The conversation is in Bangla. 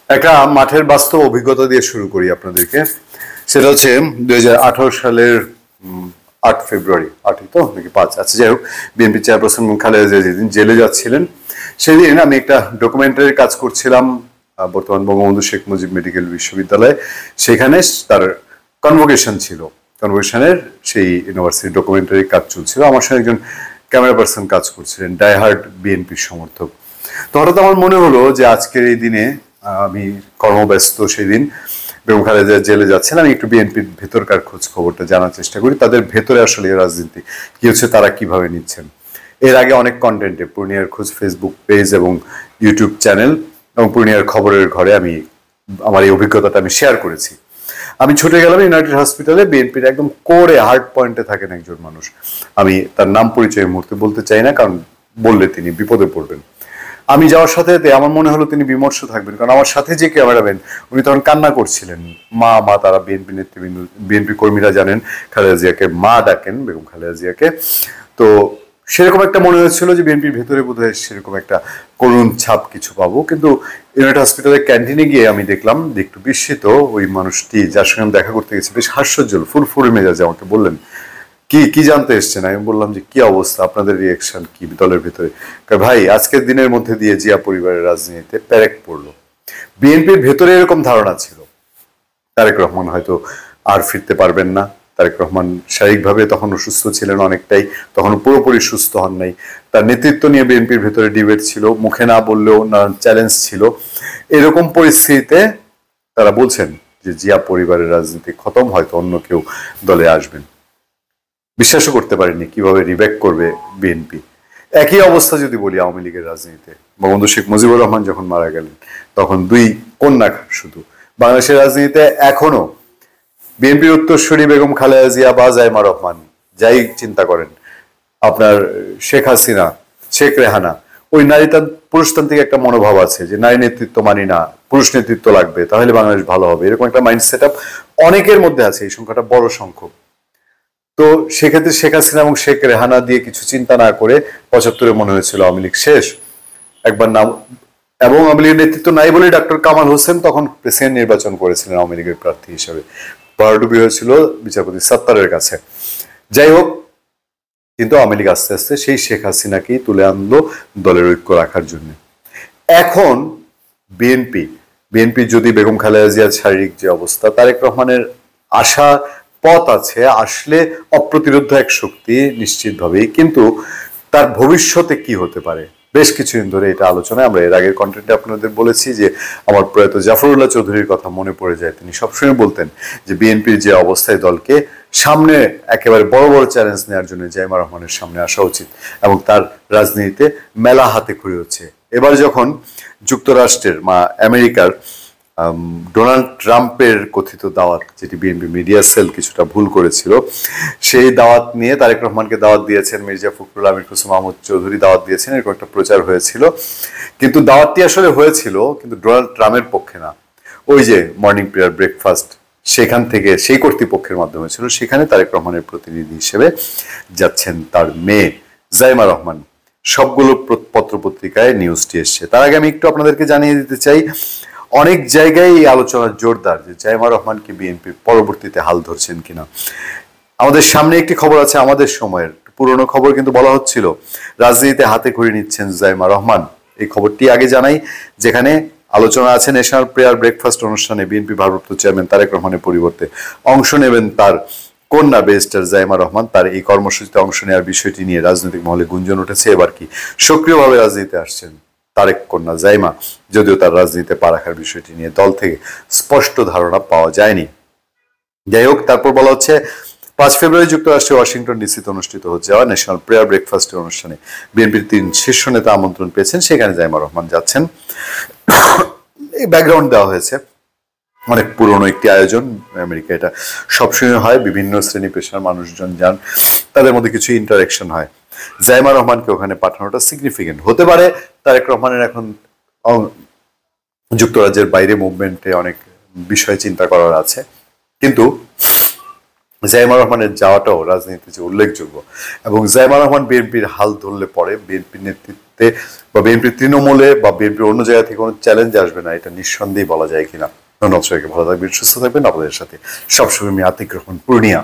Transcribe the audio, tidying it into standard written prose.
একটা মাঠের বাস্তব অভিজ্ঞতা দিয়ে শুরু করি আপনাদেরকে। সেটা হচ্ছে 2018 সালের 8 ফেব্রুয়ারি, 8ই তো নাকি 5, আচ্ছা যাই হোক, বিএনপি চেয়ারপারসন খালেদা জিয়া যেদিন জেলে যাচ্ছিলেন সেদিন আমি একটা ডকুমেন্টারি কাজ করছিলাম বর্তমান বঙ্গবন্ধু শেখ মুজিব মেডিকেল বিশ্ববিদ্যালয়ে। সেখানে তার কনভোকেশন ছিল, কনভোকেশনের সেই ইউনিভার্সিটি ডকুমেন্টারি কাজ চলছিল। আমার সঙ্গে একজন ক্যামেরা পার্সন কাজ করছিলেন, ডাইহার্ড বিএনপির সমর্থক। তো হঠাৎ আমার মনে হলো যে আজকের এই দিনে আমি কর্মব্যস্ত, সেই দিন বেগম খালেদা জেলে যাচ্ছেন, আমি একটু বিএনপির ভেতরকার খোঁজ খবরটা জানার চেষ্টা করি, তাদের ভেতরে আসলে রাজনীতি কি হচ্ছে, তারা কিভাবে নিচ্ছেন। এর আগে অনেক কন্টেন্টে পূর্ণিয়ার খোঁজ ফেসবুক পেজ এবং ইউটিউব চ্যানেল এবং পূর্ণিয়ার খবরের ঘরে আমি আমার এই অভিজ্ঞতাটা আমি শেয়ার করেছি। আমি ছুটে গেলাম ইউনাইটেড হসপিটালে, বিএনপির একদম কোরে হার্ড পয়েন্টে থাকেন একজন মানুষ। আমি তার নাম পরিচয় এই মুহূর্তে বলতে চাই না, কারণ বললে তিনি বিপদে পড়বেন। আমি যাওয়ার সাথে আমার মনে হলো তিনি বিমর্ষ থাকবেন, কারণ আমার সাথে যে ক্যামেরাম্যান উনি তখন কান্না করছিলেন। মা মা তারা বিএনপি নেতৃবৃন্দ, বিএনপি কর্মীরা জানেন খালেদা জিয়াকে মা ডাকেন, বেগম খালেদা জিয়াকে। তো সেরকম একটা মনে হচ্ছিল যে বিএনপির ভেতরে বোধহয় সেরকম একটা করুণ ছাপ কিছু পাবো। কিন্তু ইউনাইটেড হসপিটালের ক্যান্টিনে গিয়ে আমি দেখলাম যে একটু বিস্মিত ওই মানুষটি যার সঙ্গে আমি দেখা করতে গেছি, বেশ হাস্যোজ্জ্বল ফুরফুরে মেজাজে আমাকে বললেন, কি কি জানতে এসছেন? আমি বললাম যে কি অবস্থা, আপনাদের রিয়াকশন কি দলের ভিতরে? ভাই, আজকের দিনের মধ্যে দিয়ে জিয়া পরিবারের রাজনীতিতে প্যারেক পড়লো। বিএনপির ভেতরে এরকম ধারণা ছিল তারেক রহমান হয়তো আর ফিরতে পারবেন না। তারেক রহমান শারীরিকভাবে তখন অসুস্থ ছিলেন অনেকটাই, তখন পুরোপুরি সুস্থ হন নাই। তার নেতৃত্ব নিয়ে বিএনপির ভেতরে ডিবেট ছিল, মুখে না বললেও নানান চ্যালেঞ্জ ছিল। এরকম পরিস্থিতিতে তারা বলছেন যে জিয়া পরিবারের রাজনীতি খতম, হয়তো অন্য কেউ দলে আসবেন। বিশ্বাসও করতে পারেনি কিভাবে রিব্যাক করবে বিএনপি। একই অবস্থা যদি বলি আওয়ামী লীগের রাজনীতিতে, বঙ্গবন্ধু শেখ মুজিবুর রহমান যখন মারা গেলেন তখন 2 কন্যা শুধু। বাংলাদেশের রাজনীতিতে এখনো বিএনপির উত্তরসূরি বেগম খালেদা জিয়া বা জাইমা রহমান, যাই চিন্তা করেন, আপনার শেখ হাসিনা, শেখ রেহানা, ওই পুরুষতান্ত্রিক একটা মনোভাব আছে যে নারী নেতৃত্ব মানি না, পুরুষ নেতৃত্ব লাগবে, তাহলে বাংলাদেশ ভালো হবে, এরকম একটা মাইন্ড সেট আপ অনেকের মধ্যে আছে। এই সংখ্যাটা বড় সংখ্যক। তো সেক্ষেত্রে শেখ হাসিনা এবং শেখ রেহানা দিয়ে কিছু চিন্তা না করে 75-এ মনে হয়েছিল আওয়ামী লীগ শেষ, একবার নাম, এবং আওয়ামী লীগের নেতৃত্ব নাই বলে ডক্টর কামাল হোসেন তখন প্রেসিডেন্ট নির্বাচন করেছিলেন আওয়ামী লীগের প্রার্থী হিসেবে। ভরাডুবি হয়েছিল বিচারপতি সত্তারের কাছে। যাই হোক, কিন্তু আওয়ামী লীগ আস্তে আস্তে সেই শেখ হাসিনাকেই তুলে আনলো দলের ঐক্য রাখার জন্য। এখন বিএনপি যদি বেগম খালেদা জিয়ার শারীরিক যে অবস্থা, তারেক রহমানের আশা পথ আছে, আসলে অপ্রতিরোধ্য এক শক্তি নিশ্চিতভাবেই, কিন্তু তার ভবিষ্যতে কি হতে পারে বেশ কিছুদিন ধরে এটা আলোচনায়। আমরা এর আগের কন্টেন্টে আপনাদের বলেছি যে আমার প্রয়াত জাফরুল্লাহ চৌধুরীর কথা মনে পড়ে যায়। তিনি সবসময় বলতেন যে বিএনপির যে অবস্থায় দলকে সামনে একেবারে বড় বড় চ্যালেঞ্জ নেওয়ার জন্য জাইমা রহমানের সামনে আসা উচিত, এবং তার রাজনীতিতে মেলা হাতে খড়ি হচ্ছে। এবার যখন যুক্তরাষ্ট্রের আমেরিকার ডোনাল্ড ট্রাম্পের কথিত দাওয়াত, যেটি বিএনপি মিডিয়া সেল কিছুটা ভুল করেছিল, সেই দাওয়াত নিয়ে তারেক রহমানকে দাওয়াত দিয়েছেন মির্জা ফখরুল, আমির হোসেন মাহমুদ চৌধুরী দাওয়াত দিয়েছেন, এরকম একটা প্রচার হয়েছিল। কিন্তু দাওয়াতটি আসলে হয়েছিল কিন্তু ডোনাল্ড ট্রাম্পের পক্ষে না, ওই যে মর্নিং প্রেয়ার ব্রেকফাস্ট, সেখান থেকে সেই কর্তৃপক্ষের মাধ্যমে হয়েছিল। সেখানে তারেক রহমানের প্রতিনিধি হিসেবে যাচ্ছেন তার মেয়ে জাইমা রহমান। সবগুলো পত্রপত্রিকায় নিউজটি এসছে। তার আগে আমি একটু আপনাদেরকে জানিয়ে দিতে চাই, অনেক জায়গায় এই আলোচনা জোরদার যে জাইমা রহমানকে বিএনপি পরবর্তীতে হাল ধরছেন কিনা। আমাদের সামনে একটি খবর আছে আমাদের সময়ের, পুরনো খবর, কিন্তু বলা হচ্ছিল রাজনীতিতে হাতে খড়ি নিচ্ছেন জাইমা রহমান। এই খবরটি আগে জানাই, যেখানে আলোচনা আছে ন্যাশনাল প্রেয়ার ব্রেকফাস্ট অনুষ্ঠানে বিএনপি ভারপ্রাপ্ত চেয়ারম্যান তারেক রহমানের পরিবর্তে অংশ নেবেন তার কন্যা ব্যারিস্টার জাইমা রহমান। তার এই কর্মসূচিতে অংশ নেওয়ার বিষয়টি নিয়ে রাজনৈতিক মহলে গুঞ্জন উঠেছে। এবার কি সক্রিয়ভাবে রাজনীতিতে আসছেন তারেক কন্যা জাইমা, যদিও তার রাজনীতিতে পা রাখার বিষয়টি নিয়ে দল থেকে স্পষ্ট ধারণা পাওয়া যায়নি। যাই হোক, তারপর বলা হচ্ছে 5 ফেব্রুয়ারি যুক্তরাষ্ট্রের ওয়াশিংটন ডিসিতে অনুষ্ঠিত হচ্ছে যাওয়া ন্যাশনাল প্রেয়ার ব্রেকফাস্টের অনুষ্ঠানে বিএনপির 3 শীর্ষ নেতা আমন্ত্রণ পেয়েছেন, সেখানে জাইমা রহমান যাচ্ছেন। এই ব্যাকগ্রাউন্ড দেওয়া হয়েছে, অনেক পুরনো একটি আয়োজন, আমেরিকা এটা সবসময় হয়, বিভিন্ন শ্রেণী পেশার মানুষজন যান, তাদের মধ্যে কিছু ইন্টারাকশন হয়। জাইমা রহমানকে ওখানে পাঠানোটা সিগনিফিকেন্ট হতে পারে। তারেক রহমানের এখন যুক্তরাজ্যের বাইরে মুভমেন্টে অনেক বিষয় চিন্তা করার আছে, কিন্তু জাইমা রহমানের যাওয়াটাও রাজনীতিতে যে উল্লেখযোগ্য, এবং জাইমা রহমান বিএনপির হাল ধরলে পরে বিএনপির নেতৃত্বে বা বিএনপির তৃণমূলে বা বিএনপির অন্য জায়গা থেকে কোনো চ্যালেঞ্জ আসবে না, এটা নিঃসন্দেহে বলা যায় কিনা। ধন্যবাদ সবাইকে, ভালো থাকবেন, সুস্থ থাকবেন। আপনাদের সাথে সবসময় আমি আতিক রহমান, পূর্ণিয়া।